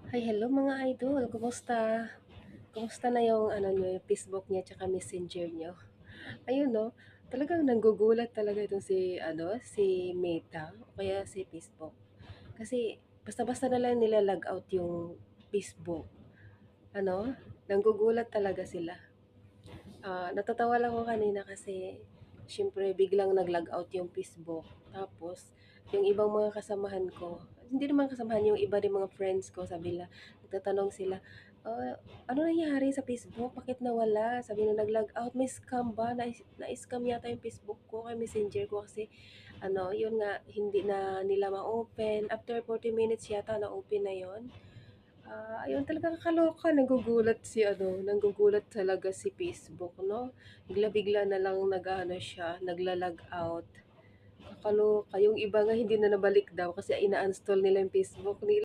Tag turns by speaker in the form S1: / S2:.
S1: Hi, hello mga idol. Kumusta? Kumusta na yung ano niyo, yung Facebook niya tsaka Messenger niyo? Ayun 'no, talagang nanggugulat talaga itong si Meta o kaya si Facebook. Kasi basta-basta na lang nila-log out yung Facebook. Ano, nanggugulat talaga sila. Natatawa lang ako kanina kasi siyempre biglang nag-log out yung Facebook. Tapos yung ibang mga kasamahan ko, hindi naman kasamahan, yung iba din mga friends ko, sabi nila, nagtatanong sila, ano nangyari sa Facebook? Bakit nawala? Sabi nila nag-log out, may scam ba? Na-scam yata yung Facebook ko kay Messenger ko kasi yun nga, hindi na nila ma-open. After 40 minutes yata na-open na yon. Ayun talagang kaloka, nanggugulat talaga si Facebook 'no? Bigla-bigla na lang siya, nagla-log out. Kakaloka, yung iba nga hindi na nabalik daw kasi ina-uninstall nila yung Facebook nila.